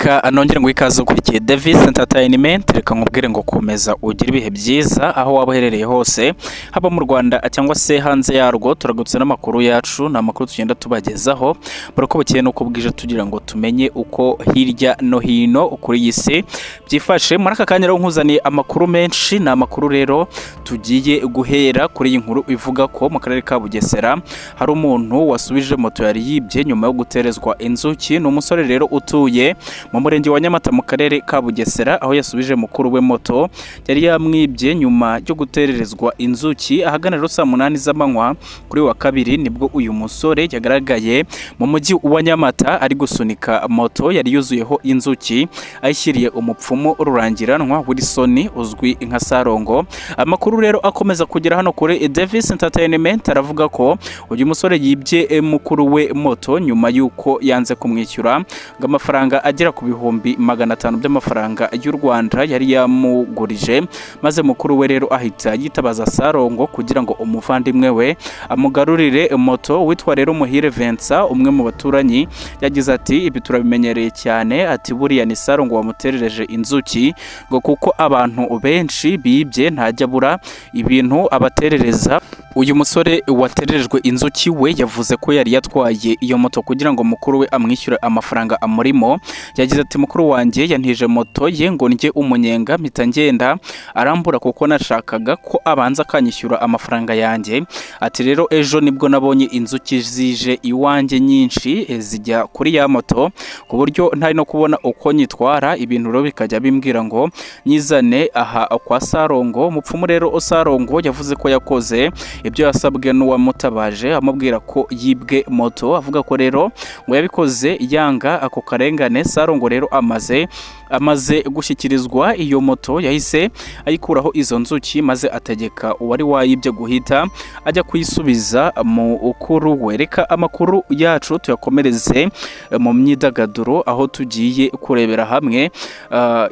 reka anongere ngo ikaze ukurikiye Davis Entertainment. Reka nkubwire ngo komeza ugire ibihe byiza aho waba uherereye hose, haba mu Rwanda cyangwa se hanze yarwo. Turagutse n'amakuru yacu, ni amakuru tugenda tubagezaho barako bukeye no kubwije tugira ngo tumenye uko hirya no hino kuri iyi si byifashe. Muri aka kanya rero nkuzaniye amakuru menshi, ni amakuru rero tugiye guhera kuri iyi nkuru ivuga ko mu karere ka Bugesera hari umuntu wasubije moto yari yibye nyuma yo guterezwa inzuki. Ni umusore rero utuye mu murenge wa Nyamata mu karere ka Bugesera, aho yasubije mukuru we moto yari yamwibye nyuma yo gutererezwa inzuki ahagana rero saa 8 z'amanywa kuri wa kabiri. Nibwo uyu musore yagaragaye mu mujyi wa Nyamata ari gusunika moto yari yuzuyeho inzuki ayishyiriye umupfumu rurangiranwa Wilson uzwi nka Salongo. Amakuru rero akomeza kugera hano kuri Davis Entertainment aravuga ko uyu musore yibye mukuru we moto nyuma yuko yanze kumwishyura amafaranga agera ku bihumbi 500 by'amafaranga y'u Rwanda yari yamugurije, maze mukuru we rero ahita yitabaza Salongo kugira ngo umuvandimwe we amugarurire moto. Witwa rero Muhire Vincent, umwe mu baturanyi, yagize ati ibi turabimenyereye cyane, ati buriya ni Salongo Amutereje inzuki ngo kuko abantu benshi bibye ntajya bura ibintu abaterereza. Uyu musore watererejwe inzuki we yavuze ko yari yatwaye iyo moto kugira ngo mukuru we amwishyure amafaranga amurimo. Yagize ati mukuru wanjye yantije moto ye ngo njye umunyenga mpita ngenda arambura kuko nashakaga ko abanza akanyishyura amafaranga yanjye. Ati rero ejo nibwo nabonye inzuki zije iwanjye nyinshi zijya kuri ya moto ku buryo ntari no kubona uko nyitwara, ibintu rero bikajya bimbwira ngo nyizane aha kwa Salongo. Umupfumu rero Salongo yavuze ko yakoze ibyo yasabwe n'uwamutabaje amubwira ko yibwe moto, avuga ko rero ngo yabikoze yanga ako karengane. Salongo rero amaze gushyikirizwa iyo moto yahise ayikuraho izo nzuki, maze ategeka uwari wayibye guhita ajya kuyisubiza mu ukuru we. Reka amakuru yacu tuyakomereze mu myidagaduro, aho tugiye kurebera hamwe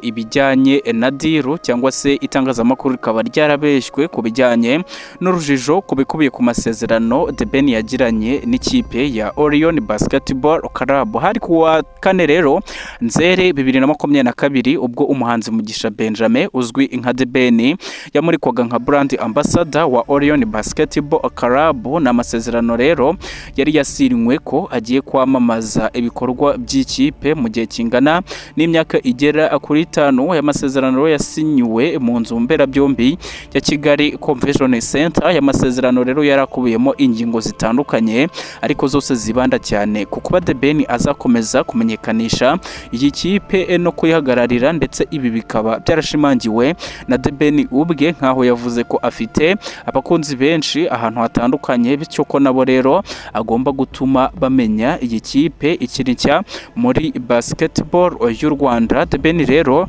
ibijyanye na diru cyangwa se itangazamakuru rikaba ryarabeshywe ku bijyanye n'urujijo kubikubiye ku masezerano The Ben yagiranye n'ikipe ya Orion Basketball Club. Hari kuwa kane rero Nzere 2022 ubwo umuhanzi Mugisha Benjamin uzwi nka The Ben yamurikwaga nka brand ambassador wa Orion Basketball Club. Na amasezerano rero yari yasirinywe ko agiye kwamamaza ibikorwa by'ikipe mu gihe kingana n'imyaka igera kuri 5. Aya masezerano yasinywe mu nzu mberabyombi ya Kigali Convention Center. Aya masezerano rero yarakubiyemo ingingo zitandukanye, ariko zose zibanda cyane ku kuba The Ben azakomeza kumenyekanisha iyi kipe no kuyihagararira, ndetse ibi bikaba byarashimangiwe na The Ben ubwe, nkaho yavuze ko afite abakunzi benshi ahantu hatandukanye, bityo ko nabo rero agomba gutuma bamenya iyi kipe ikiri nshya muri basketball y'u Rwanda. The Ben rero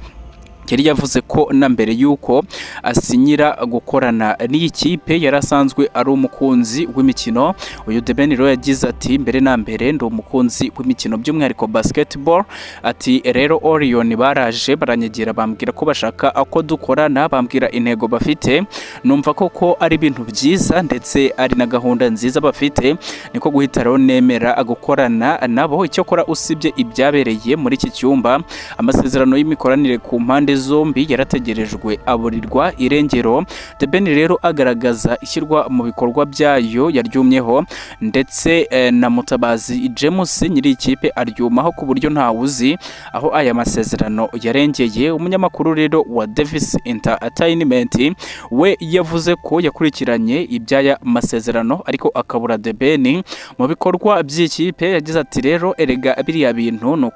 yari yavuze ko na mbere yuko asinyira gukorana n'iyi kipe yarasanzwe ari umukunzi w'imikino. Uyu The Ben rero yagize ati mbere na mbere ndi umukunzi w'imikino by'umwihariko basketball. Ati rero Orion baraje baranyegera bambwira ko bashaka ako dukorana, bambwira intego bafite, numva koko ari ibintu byiza ndetse ari na gahunda nziza bafite, niko guhita rero nemera gukorana nabo. Icyo kora usibye ibyabereye muri iki cyumba, amasezerano y'imikoranire ku mpande zombi yarategerejwe aburirwa irengero. The Ben rero agaragaza ishyirwa mu bikorwa byayo yaryumyeho, ndetse na Mutabazi James nyiri ikipe aryumaho ku buryo ntawuzi aho aya masezerano yarengeye. Umunyamakuru rero wa Davis Entertainment we yavuze ko yakurikiranye ibyaya masezerano ariko akabura The Ben mu bikorwa by'ikipe. Yagize ati rero erega biriya bintu no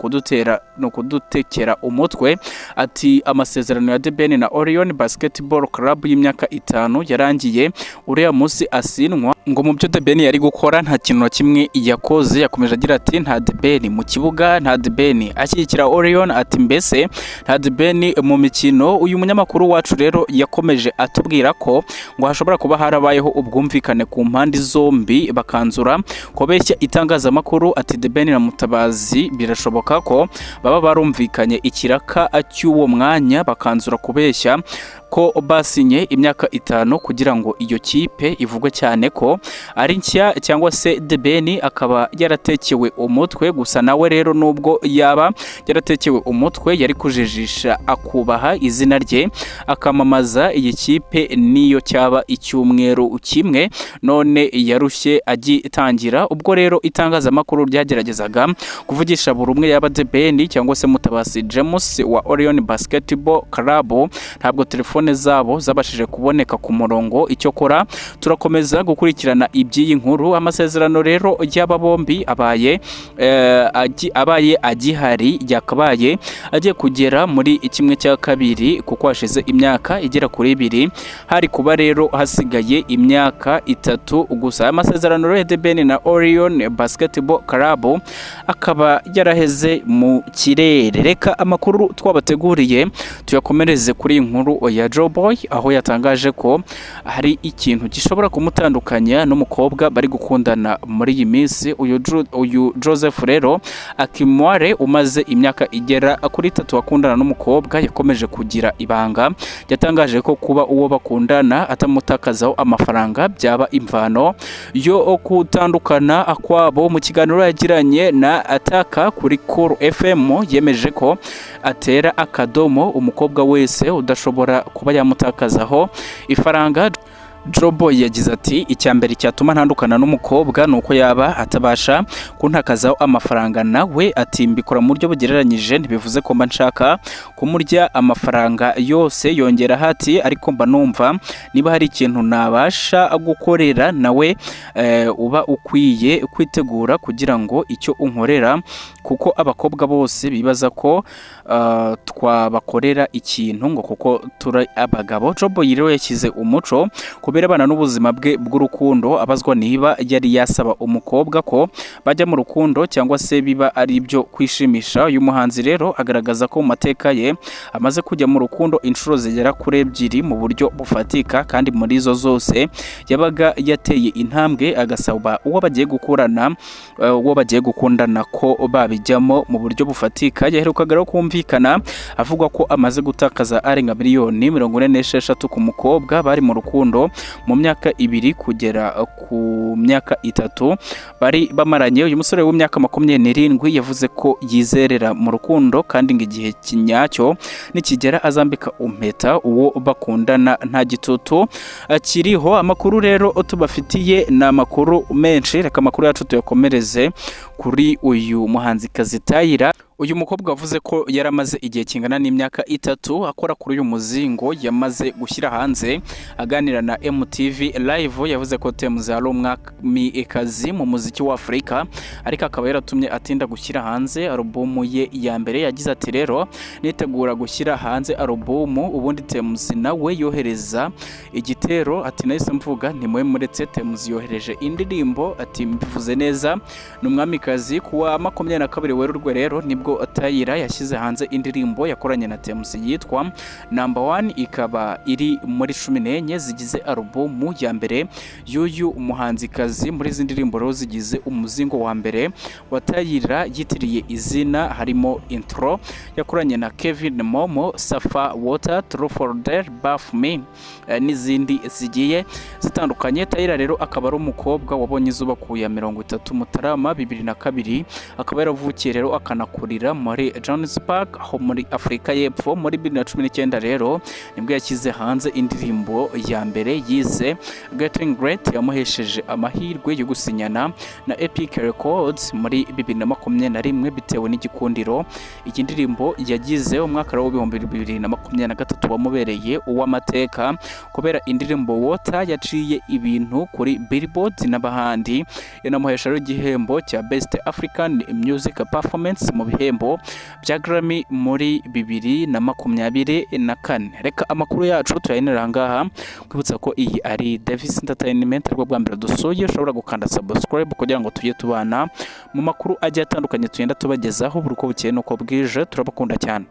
kudutekera umutwe. Ati amasezerano ya The Ben na Orion Basketball Club y'imyaka 5 yarangiye uriya munsi asinwa, ngo mu byo The Ben yari gukora nta kintu kimwe yakoze. Yakomeje agira ati nta The Ben mu kibuga, nta The Ben ashyigikira Orion, ati mbese nta The Ben mu mikino. Uyu munyamakuru wacu rero yakomeje atubwira ko ngo hashobora kuba harabayeho ubwumvikane ku mpande zombi bakanzura kubeshya itangazamakuru. Ati The Ben na Mutabazi birashoboka ko baba barumvikanye ikiraka cy'uwo mwanya bakanzura kubeshya ko basinye imyaka 5 kugira ngo iyo kipe ivugwe cyane ko ari nshya cyangwa se The Ben akaba yaratekewe umutwe. Gusa nawe rero nubwo yaba yaratekewe umutwe yari kujijisha akubaha izina rye akamamaza iyi kipe niyo cyaba icyumweru kimwe none yarushye agitangira. Ubwo rero itangazamakuru ryageragezaga kuvugisha buri umwe yaba The Ben cyangwa se Mutabasi James wa Orion Basketball Club, ntabwo telefone zabo zabashije kuboneka ku murongo. Icyo kora turakomeza gukurikirana iby'iyi nkuru. Amasezerano rero y'aba bombi abaye agihari, yakabaye agiye kugera muri 1/2 kuko hashize imyaka igera kuri 2, hari kuba rero hasigaye imyaka 3 gusa. Amasezerano rero The Ben na Orion Basketball Club akaba yaraheze mu kirere. Reka amakuru twabateguriye tuyakomereze kuri inkuru ya Joboy, aho yatangaje ko hari ikintu gishobora kumutandukanya n'umukobwa bari gukundana muri iyi minsi. Uyu Joseph rero Akimware umaze imyaka igera kuri 3 akundana n'umukobwa yakomeje kugira ibanga. Yatangaje ko kuba uwo bakundana atamutakazaho amafaranga byaba imvano yo kutandukana akwabo. Mu kiganiro yagiranye na Ataka kuri Cool FM yemeje ko atera akadomo umukobwa wese udashobora kuba yamutakazaho ifaranga. Joboy yagize ati icyambere cyatuma ntandukana n'umukobwa nuko yaba atabasha kuntakazaho amafaranga. Nawe ati mbikora mu buryo bugereranyije, ntibivuze ko mba nshaka kumurya amafaranga yose. Yongera hati ariko mba numva niba hari ikintu nabasha gukorera nawe uba ukwiye kwitegura kugira ngo icyo unkorera, kuko abakobwa bose bibaza ko twabakorera ikintu ngo kuko turi abagabo. Joboy rero yashyize umuco kubera abana n'ubuzima bwe bw'urukundo. Abazwa niba yari yasaba umukobwa ko bajya mu rukundo cyangwa se biba ari ibyo kwishimisha. Uyu muhanzi rero agaragaza ko mu mateka ye amaze kujya mu rukundo inshuro zigera kuri 2 mu buryo bufatika, kandi muri zo zose yabaga yateye intambwe agasaba uwo bagiye gukurana uwo bagiye gukundana ko babijyamo mu buryo bufatika. Yaherukaga rero kumvikana avuga ko amaze gutakaza arenga miliyoni 46 ku mukobwa bari mu rukundo mu myaka 2 kugera ku myaka 3 bari bamaranye. Uyu musore w'imyaka 27 yavuze ko yizerera mu rukundo kandi ngo igihe kinyacyo nikigera azambika umpeta uwo bakundana nta gitutu kiriho. Amakuru rero tubafitiye na amakuru menshi. Reka amakuru yacu tuyakomereze kuri uyu muhanzi Kazitayira. Uyu mukobwa wavuze ko yaramaze igihe kingana n'imyaka 3 akora kuri uyu muzingo yamaze gushyira hanze. Aganira na MTV Live yavuze ko Temuzi ari umwamikazi mu muziki wa Afrika, ariko akaba yaratumye atinda gushyira hanze alubumu ye ya mbere. Yagize ati rero nitegura gushyira hanze alubumu, ubundi Temuzi nawe yohereza igitero. Ati nahise mvuga ntimwe muretse Temuzi yohereje indirimbo. Ati mbivuze neza ni umwamikazi. Kuwa 22 Werurwe rero nibwo Atayira yashyize hanze indirimbo yakoranye na Temuzi yitwa Number 1, ikaba iri muri 14 zigize alubumu ya mbere y'uyu muhanzikazi. Muri izi ndirimbo rero zigize umuzingo wa mbere Atayira yitiriye izina harimo intro yakoranye na Kevin Momo, Safa Water, True for There, Bath Me n'izindi zigiye zitandukanye. Atayira rero akaba ari umukobwa wabonye izuba ku ya 30 Mutarama 2002, akaba yaravukiye rero akanakurira muri Johannesburg aho muri Afrika y'Epfo. Muri 2019 rero nibwo yashyize hanze indirimbo ya mbere yize Getting Great, yamuhesheje amahirwe yo gusinyana na Epic Records muri 2021 bitewe n'igikundiro iyi ndirimbo yagize. Umwaka wa 2023 wamubereye uw'amateka kubera indirimbo Water yaciye ibintu kuri Billboard n'abahandi. Yanamuhesha rero igihembo cya Best African Music Performance mu bihembo bya Grammy muri 2024. Reka amakuru yacu tuyayinira ngaha, kwibutsa ko iyi ari Davis Entertainment rwo bwa mbere dusoye. Ushobora gukanda subscribe kugira ngo tujye tubana mu makuru agiye atandukanye tugenda tubagezaho buri uko bukeye nuko bwije. Turabakunda cyane.